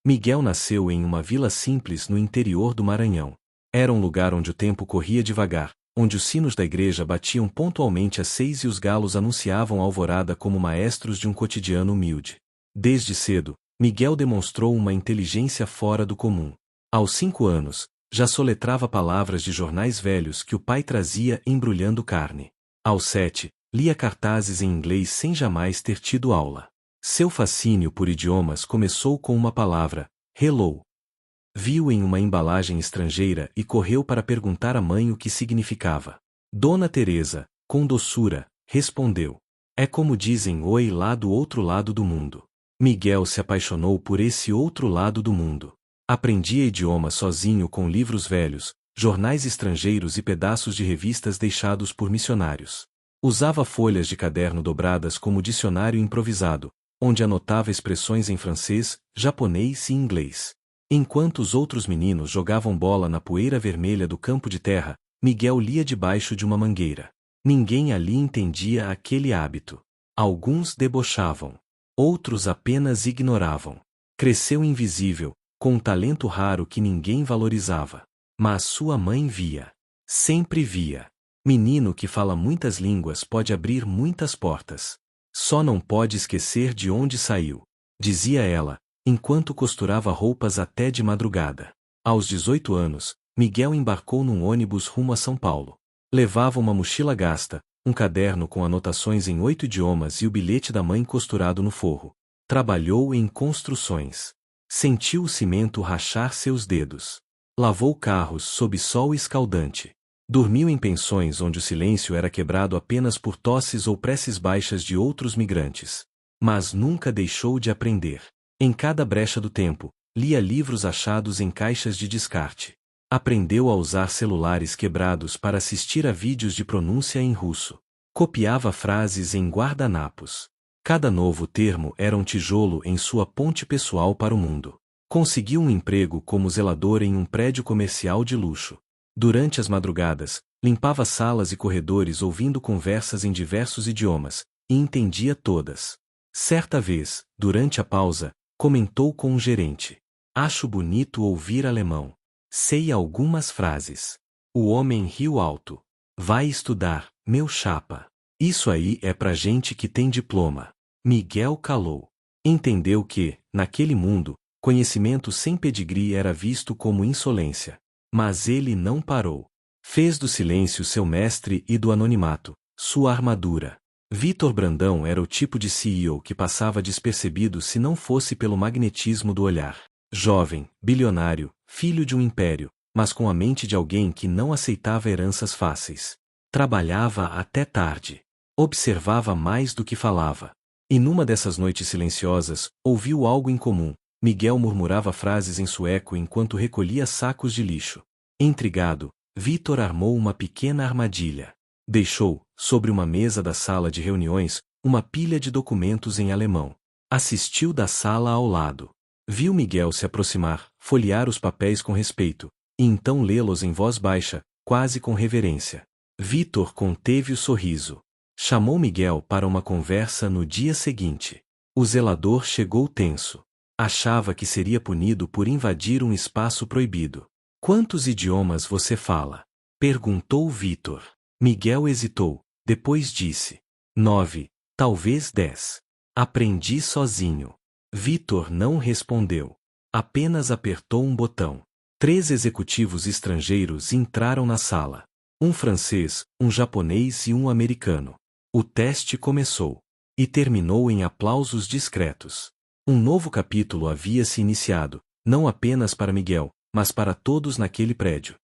Miguel nasceu em uma vila simples no interior do Maranhão. Era um lugar onde o tempo corria devagar, onde os sinos da igreja batiam pontualmente às 6 e os galos anunciavam a alvorada como maestros de um cotidiano humilde. Desde cedo, Miguel demonstrou uma inteligência fora do comum. Aos 5 anos, já soletrava palavras de jornais velhos que o pai trazia embrulhando carne. Aos 7, lia cartazes em inglês sem jamais ter tido aula. Seu fascínio por idiomas começou com uma palavra, hello. Viu em uma embalagem estrangeira e correu para perguntar à mãe o que significava. Dona Teresa, com doçura, respondeu. É como dizem oi lá do outro lado do mundo. Miguel se apaixonou por esse outro lado do mundo. Aprendia idioma sozinho com livros velhos, jornais estrangeiros e pedaços de revistas deixados por missionários. Usava folhas de caderno dobradas como dicionário improvisado, onde anotava expressões em francês, japonês e inglês. Enquanto os outros meninos jogavam bola na poeira vermelha do campo de terra, Miguel lia debaixo de uma mangueira. Ninguém ali entendia aquele hábito. Alguns debochavam. Outros apenas ignoravam. Cresceu invisível, com um talento raro que ninguém valorizava. Mas sua mãe via. Sempre via. Menino que fala muitas línguas pode abrir muitas portas. Só não pode esquecer de onde saiu, dizia ela, enquanto costurava roupas até de madrugada. Aos 18 anos, Miguel embarcou num ônibus rumo a São Paulo. Levava uma mochila gasta, um caderno com anotações em 8 idiomas e o bilhete da mãe costurado no forro. Trabalhou em construções. Sentiu o cimento rachar seus dedos. Lavou carros sob sol escaldante. Dormiu em pensões onde o silêncio era quebrado apenas por tosses ou preces baixas de outros migrantes. Mas nunca deixou de aprender. Em cada brecha do tempo, lia livros achados em caixas de descarte. Aprendeu a usar celulares quebrados para assistir a vídeos de pronúncia em russo. Copiava frases em guardanapos. Cada novo termo era um tijolo em sua ponte pessoal para o mundo. Conseguiu um emprego como zelador em um prédio comercial de luxo. Durante as madrugadas, limpava salas e corredores ouvindo conversas em diversos idiomas, e entendia todas. Certa vez, durante a pausa, comentou com um gerente. Acho bonito ouvir alemão. Sei algumas frases. O homem riu alto. Vai estudar, meu chapa. Isso aí é pra gente que tem diploma. Miguel calou. Entendeu que, naquele mundo, conhecimento sem pedigree era visto como insolência. Mas ele não parou. Fez do silêncio seu mestre e do anonimato sua armadura. Vitor Brandão era o tipo de CEO que passava despercebido se não fosse pelo magnetismo do olhar. Jovem, bilionário, filho de um império, mas com a mente de alguém que não aceitava heranças fáceis. Trabalhava até tarde. Observava mais do que falava. E numa dessas noites silenciosas, ouviu algo incomum. Miguel murmurava frases em sueco enquanto recolhia sacos de lixo. Intrigado, Vitor armou uma pequena armadilha. Deixou, sobre uma mesa da sala de reuniões, uma pilha de documentos em alemão. Assistiu da sala ao lado. Viu Miguel se aproximar, folhear os papéis com respeito, e então lê-los em voz baixa, quase com reverência. Vitor conteve o sorriso. Chamou Miguel para uma conversa no dia seguinte. O zelador chegou tenso. Achava que seria punido por invadir um espaço proibido. Quantos idiomas você fala? Perguntou Vitor. Miguel hesitou, depois disse. 9, talvez 10. Aprendi sozinho. Vitor não respondeu. Apenas apertou um botão. 3 executivos estrangeiros entraram na sala. Um francês, um japonês e um americano. O teste começou. E terminou em aplausos discretos. Um novo capítulo havia se iniciado, não apenas para Miguel, mas para todos naquele prédio.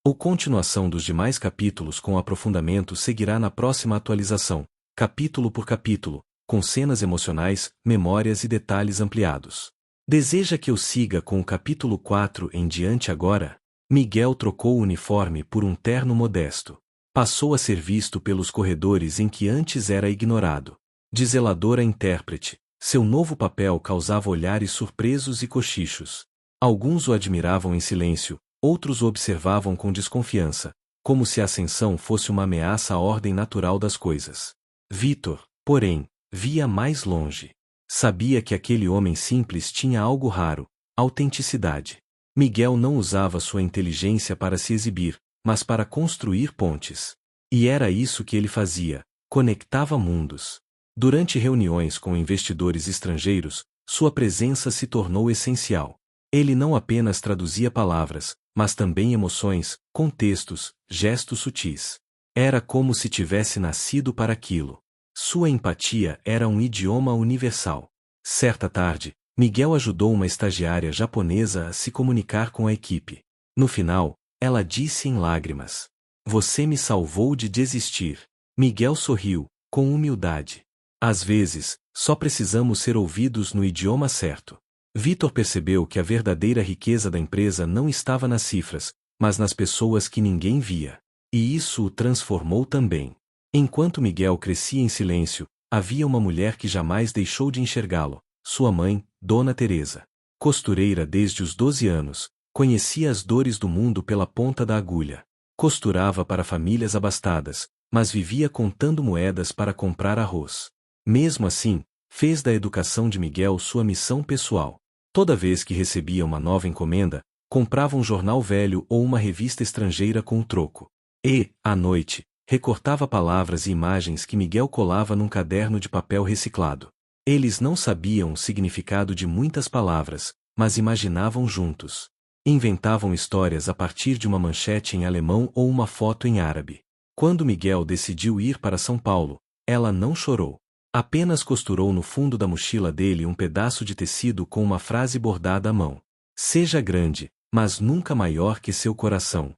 A continuação dos demais capítulos com aprofundamento seguirá na próxima atualização, capítulo por capítulo, com cenas emocionais, memórias e detalhes ampliados. Deseja que eu siga com o capítulo 4 em diante agora? Miguel trocou o uniforme por um terno modesto. Passou a ser visto pelos corredores em que antes era ignorado. De zelador a intérprete, seu novo papel causava olhares surpresos e cochichos. Alguns o admiravam em silêncio, outros o observavam com desconfiança, como se a ascensão fosse uma ameaça à ordem natural das coisas. Vitor, porém, via mais longe. Sabia que aquele homem simples tinha algo raro: autenticidade. Miguel não usava sua inteligência para se exibir, mas para construir pontes. E era isso que ele fazia: conectava mundos. Durante reuniões com investidores estrangeiros, sua presença se tornou essencial. Ele não apenas traduzia palavras, mas também emoções, contextos, gestos sutis. Era como se tivesse nascido para aquilo. Sua empatia era um idioma universal. Certa tarde, Miguel ajudou uma estagiária japonesa a se comunicar com a equipe. No final, ela disse em lágrimas: "Você me salvou de desistir." Miguel sorriu, com humildade. Às vezes, só precisamos ser ouvidos no idioma certo. Vitor percebeu que a verdadeira riqueza da empresa não estava nas cifras, mas nas pessoas que ninguém via. E isso o transformou também. Enquanto Miguel crescia em silêncio, havia uma mulher que jamais deixou de enxergá-lo: sua mãe, Dona Teresa. Costureira desde os 12 anos, conhecia as dores do mundo pela ponta da agulha. Costurava para famílias abastadas, mas vivia contando moedas para comprar arroz. Mesmo assim, fez da educação de Miguel sua missão pessoal. Toda vez que recebia uma nova encomenda, comprava um jornal velho ou uma revista estrangeira com o troco. E, à noite, recortava palavras e imagens que Miguel colava num caderno de papel reciclado. Eles não sabiam o significado de muitas palavras, mas imaginavam juntos. Inventavam histórias a partir de uma manchete em alemão ou uma foto em árabe. Quando Miguel decidiu ir para São Paulo, ela não chorou. Apenas costurou no fundo da mochila dele um pedaço de tecido com uma frase bordada à mão: "Seja grande, mas nunca maior que seu coração."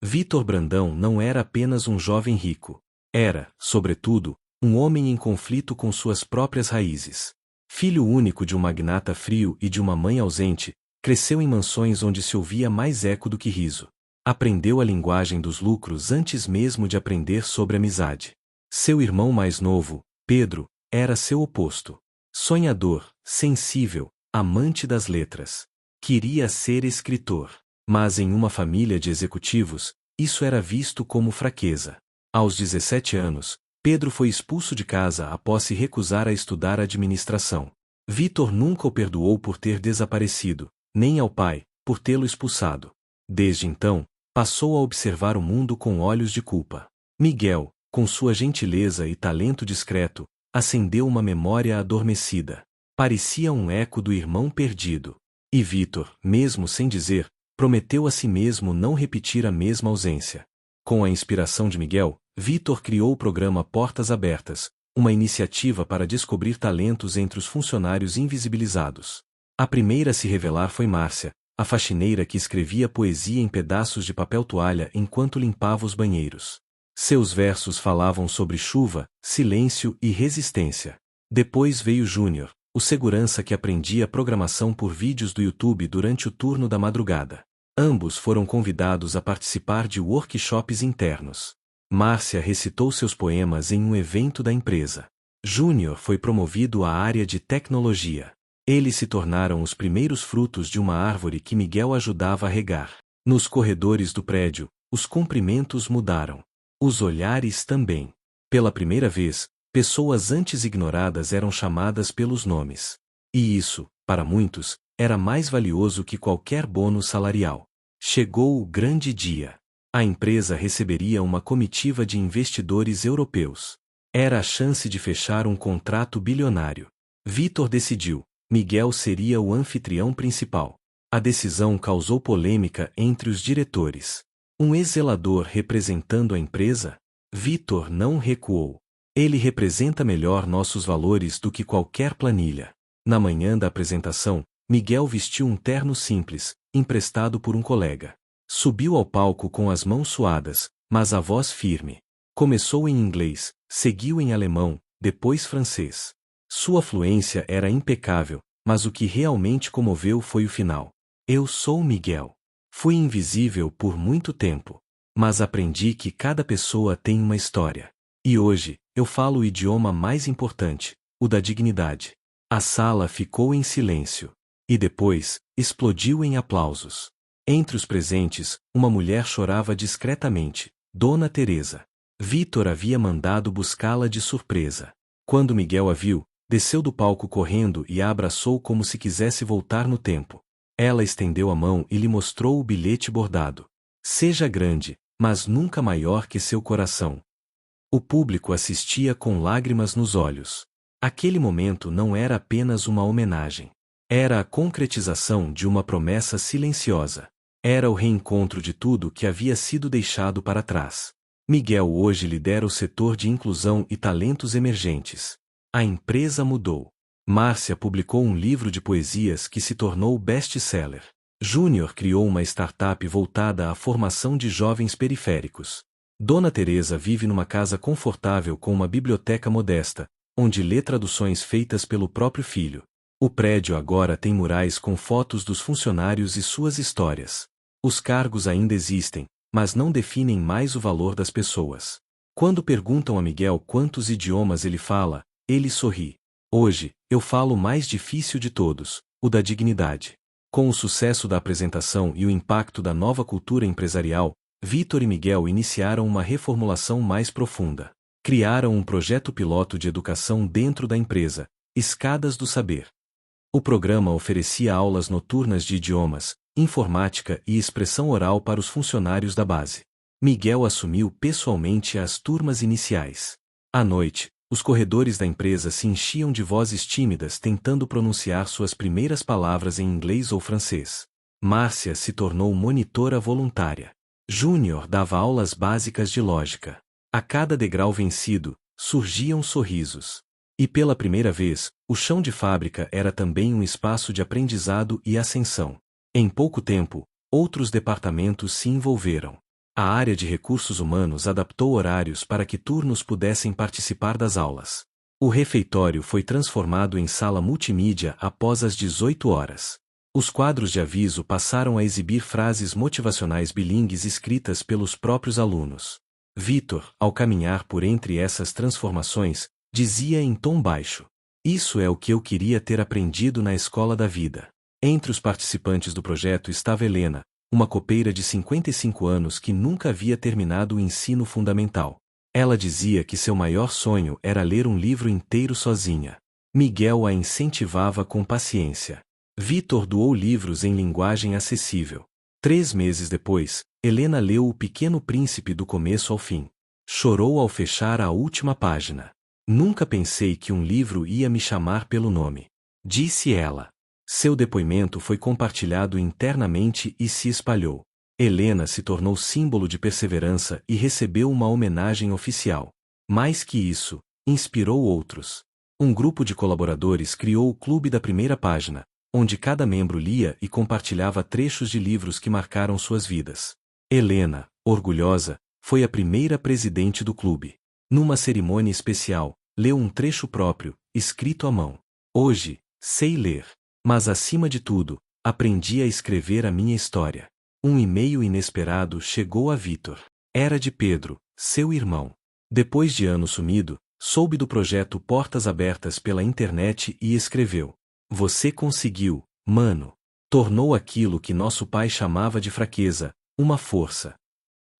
Vitor Brandão não era apenas um jovem rico. Era, sobretudo, um homem em conflito com suas próprias raízes. Filho único de um magnata frio e de uma mãe ausente, cresceu em mansões onde se ouvia mais eco do que riso. Aprendeu a linguagem dos lucros antes mesmo de aprender sobre amizade. Seu irmão mais novo, Pedro, era seu oposto. Sonhador, sensível, amante das letras. Queria ser escritor. Mas em uma família de executivos, isso era visto como fraqueza. Aos 17 anos, Pedro foi expulso de casa após se recusar a estudar administração. Vitor nunca o perdoou por ter desaparecido, nem ao pai, por tê-lo expulsado. Desde então, passou a observar o mundo com olhos de culpa. Miguel, com sua gentileza e talento discreto, acendeu uma memória adormecida. Parecia um eco do irmão perdido. E Vitor, mesmo sem dizer, prometeu a si mesmo não repetir a mesma ausência. Com a inspiração de Miguel, Vitor criou o programa Portas Abertas, uma iniciativa para descobrir talentos entre os funcionários invisibilizados. A primeira a se revelar foi Márcia, a faxineira que escrevia poesia em pedaços de papel toalha enquanto limpava os banheiros. Seus versos falavam sobre chuva, silêncio e resistência. Depois veio Júnior, o segurança que aprendia programação por vídeos do YouTube durante o turno da madrugada. Ambos foram convidados a participar de workshops internos. Márcia recitou seus poemas em um evento da empresa. Júnior foi promovido à área de tecnologia. Eles se tornaram os primeiros frutos de uma árvore que Miguel ajudava a regar. Nos corredores do prédio, os cumprimentos mudaram. Os olhares também. Pela primeira vez, pessoas antes ignoradas eram chamadas pelos nomes. E isso, para muitos, era mais valioso que qualquer bônus salarial. Chegou o grande dia. A empresa receberia uma comitiva de investidores europeus. Era a chance de fechar um contrato bilionário. Vitor decidiu: Miguel seria o anfitrião principal. A decisão causou polêmica entre os diretores. Um ex-zelador representando a empresa? Vitor não recuou. Ele representa melhor nossos valores do que qualquer planilha. Na manhã da apresentação, Miguel vestiu um terno simples, emprestado por um colega. Subiu ao palco com as mãos suadas, mas a voz firme. Começou em inglês, seguiu em alemão, depois francês. Sua fluência era impecável, mas o que realmente comoveu foi o final. Eu sou Miguel. Fui invisível por muito tempo, mas aprendi que cada pessoa tem uma história. E hoje, eu falo o idioma mais importante, o da dignidade. A sala ficou em silêncio. E depois, explodiu em aplausos. Entre os presentes, uma mulher chorava discretamente, Dona Teresa. Vitor havia mandado buscá-la de surpresa. Quando Miguel a viu, desceu do palco correndo e a abraçou como se quisesse voltar no tempo. Ela estendeu a mão e lhe mostrou o bilhete bordado. Seja grande, mas nunca maior que seu coração. O público assistia com lágrimas nos olhos. Aquele momento não era apenas uma homenagem. Era a concretização de uma promessa silenciosa. Era o reencontro de tudo que havia sido deixado para trás. Miguel hoje lidera o setor de inclusão e talentos emergentes. A empresa mudou. Márcia publicou um livro de poesias que se tornou best-seller. Júnior criou uma startup voltada à formação de jovens periféricos. Dona Teresa vive numa casa confortável com uma biblioteca modesta, onde lê traduções feitas pelo próprio filho. O prédio agora tem murais com fotos dos funcionários e suas histórias. Os cargos ainda existem, mas não definem mais o valor das pessoas. Quando perguntam a Miguel quantos idiomas ele fala, ele sorri. Hoje, eu falo o mais difícil de todos, o da dignidade. Com o sucesso da apresentação e o impacto da nova cultura empresarial, Vitor e Miguel iniciaram uma reformulação mais profunda. Criaram um projeto piloto de educação dentro da empresa, Escadas do Saber. O programa oferecia aulas noturnas de idiomas, informática e expressão oral para os funcionários da base. Miguel assumiu pessoalmente as turmas iniciais. À noite, os corredores da empresa se enchiam de vozes tímidas tentando pronunciar suas primeiras palavras em inglês ou francês. Márcia se tornou monitora voluntária. Júnior dava aulas básicas de lógica. A cada degrau vencido, surgiam sorrisos. E pela primeira vez, o chão de fábrica era também um espaço de aprendizado e ascensão. Em pouco tempo, outros departamentos se envolveram. A área de recursos humanos adaptou horários para que turnos pudessem participar das aulas. O refeitório foi transformado em sala multimídia após as 18 horas. Os quadros de aviso passaram a exibir frases motivacionais bilíngues escritas pelos próprios alunos. Vitor, ao caminhar por entre essas transformações, dizia em tom baixo: "Isso é o que eu queria ter aprendido na escola da vida." Entre os participantes do projeto estava Helena, uma copeira de 55 anos que nunca havia terminado o ensino fundamental. Ela dizia que seu maior sonho era ler um livro inteiro sozinha. Miguel a incentivava com paciência. Vitor doou livros em linguagem acessível. 3 meses depois, Helena leu O Pequeno Príncipe do começo ao fim. Chorou ao fechar a última página. "Nunca pensei que um livro ia me chamar pelo nome", disse ela. Seu depoimento foi compartilhado internamente e se espalhou. Helena se tornou símbolo de perseverança e recebeu uma homenagem oficial. Mais que isso, inspirou outros. Um grupo de colaboradores criou o Clube da Primeira Página, onde cada membro lia e compartilhava trechos de livros que marcaram suas vidas. Helena, orgulhosa, foi a primeira presidente do clube. Numa cerimônia especial, leu um trecho próprio, escrito à mão. "Hoje, sei ler. Mas acima de tudo, aprendi a escrever a minha história." Um e-mail inesperado chegou a Vitor. Era de Pedro, seu irmão. Depois de anos sumido, soube do projeto Portas Abertas pela internet e escreveu: "Você conseguiu, mano. Tornou aquilo que nosso pai chamava de fraqueza, uma força."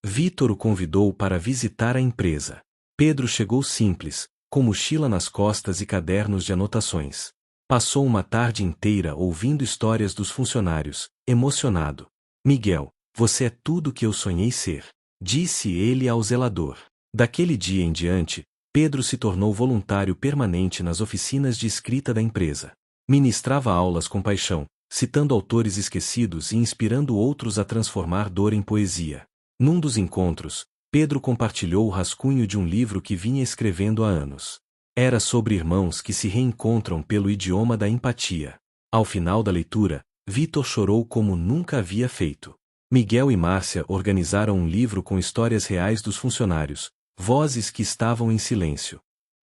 Vitor o convidou para visitar a empresa. Pedro chegou simples, com mochila nas costas e cadernos de anotações. Passou uma tarde inteira ouvindo histórias dos funcionários, emocionado. "Miguel, você é tudo o que eu sonhei ser", disse ele ao zelador. Daquele dia em diante, Pedro se tornou voluntário permanente nas oficinas de escrita da empresa. Ministrava aulas com paixão, citando autores esquecidos e inspirando outros a transformar dor em poesia. Num dos encontros, Pedro compartilhou o rascunho de um livro que vinha escrevendo há anos. Era sobre irmãos que se reencontram pelo idioma da empatia. Ao final da leitura, Vitor chorou como nunca havia feito. Miguel e Márcia organizaram um livro com histórias reais dos funcionários, vozes que estavam em silêncio.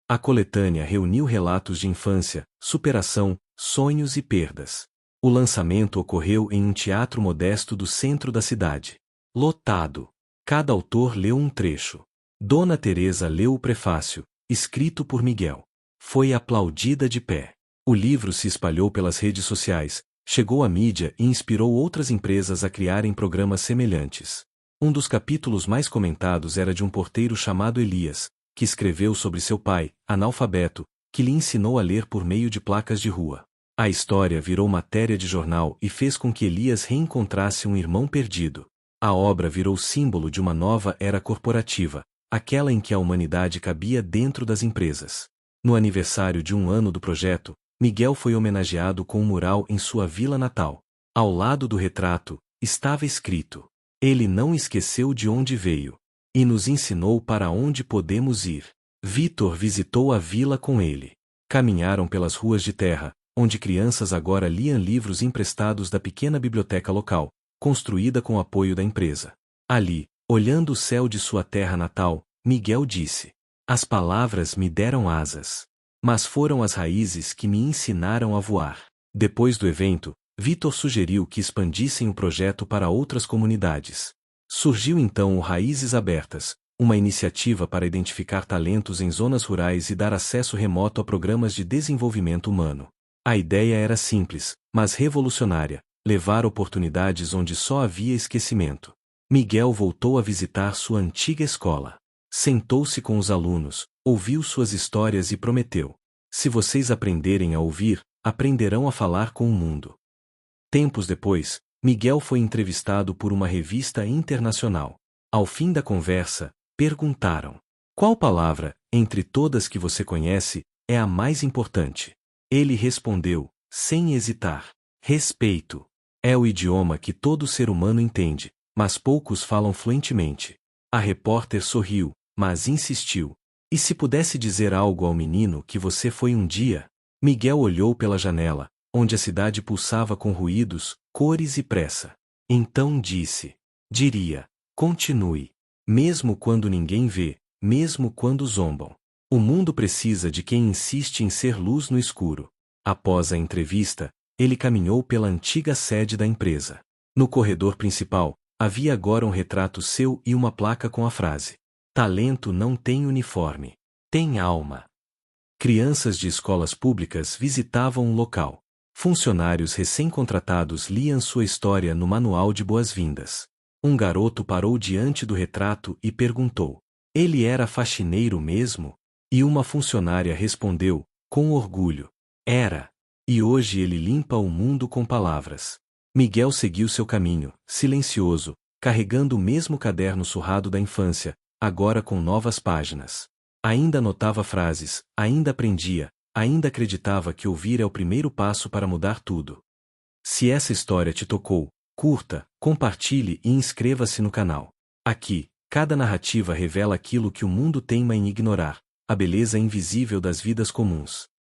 A coletânea reuniu relatos de infância, superação, sonhos e perdas. O lançamento ocorreu em um teatro modesto do centro da cidade. Lotado. Cada autor leu um trecho. Dona Teresa leu o prefácio, escrito por Miguel. Foi aplaudida de pé. O livro se espalhou pelas redes sociais, chegou à mídia e inspirou outras empresas a criarem programas semelhantes. Um dos capítulos mais comentados era de um porteiro chamado Elias, que escreveu sobre seu pai, analfabeto, que lhe ensinou a ler por meio de placas de rua. A história virou matéria de jornal e fez com que Elias reencontrasse um irmão perdido. A obra virou símbolo de uma nova era corporativa, aquela em que a humanidade cabia dentro das empresas. No aniversário de 1 ano do projeto, Miguel foi homenageado com um mural em sua vila natal. Ao lado do retrato, estava escrito: "Ele não esqueceu de onde veio e nos ensinou para onde podemos ir." Vitor visitou a vila com ele. Caminharam pelas ruas de terra, onde crianças agora liam livros emprestados da pequena biblioteca local, construída com o apoio da empresa. Ali, olhando o céu de sua terra natal, Miguel disse: "As palavras me deram asas, mas foram as raízes que me ensinaram a voar." Depois do evento, Vitor sugeriu que expandissem o projeto para outras comunidades. Surgiu então o Raízes Abertas, uma iniciativa para identificar talentos em zonas rurais e dar acesso remoto a programas de desenvolvimento humano. A ideia era simples, mas revolucionária: levar oportunidades onde só havia esquecimento. Miguel voltou a visitar sua antiga escola. Sentou-se com os alunos, ouviu suas histórias e prometeu: "Se vocês aprenderem a ouvir, aprenderão a falar com o mundo." Tempos depois, Miguel foi entrevistado por uma revista internacional. Ao fim da conversa, perguntaram: "Qual palavra, entre todas que você conhece, é a mais importante?" Ele respondeu, sem hesitar: "Respeito. É o idioma que todo ser humano entende, mas poucos falam fluentemente." A repórter sorriu, mas insistiu: "E se pudesse dizer algo ao menino que você foi um dia?" Miguel olhou pela janela, onde a cidade pulsava com ruídos, cores e pressa. Então disse: "Diria: continue. Mesmo quando ninguém vê, mesmo quando zombam. O mundo precisa de quem insiste em ser luz no escuro." Após a entrevista, ele caminhou pela antiga sede da empresa. No corredor principal, havia agora um retrato seu e uma placa com a frase: "Talento não tem uniforme, tem alma." Crianças de escolas públicas visitavam o local. Funcionários recém-contratados liam sua história no manual de boas-vindas. Um garoto parou diante do retrato e perguntou: "Ele era faxineiro mesmo?" E uma funcionária respondeu, com orgulho: "Era. E hoje ele limpa o mundo com palavras." Miguel seguiu seu caminho, silencioso, carregando o mesmo caderno surrado da infância, agora com novas páginas. Ainda anotava frases, ainda aprendia, ainda acreditava que ouvir é o primeiro passo para mudar tudo. Se essa história te tocou, curta, compartilhe e inscreva-se no canal. Aqui, cada narrativa revela aquilo que o mundo teima em ignorar: a beleza invisível das vidas comuns.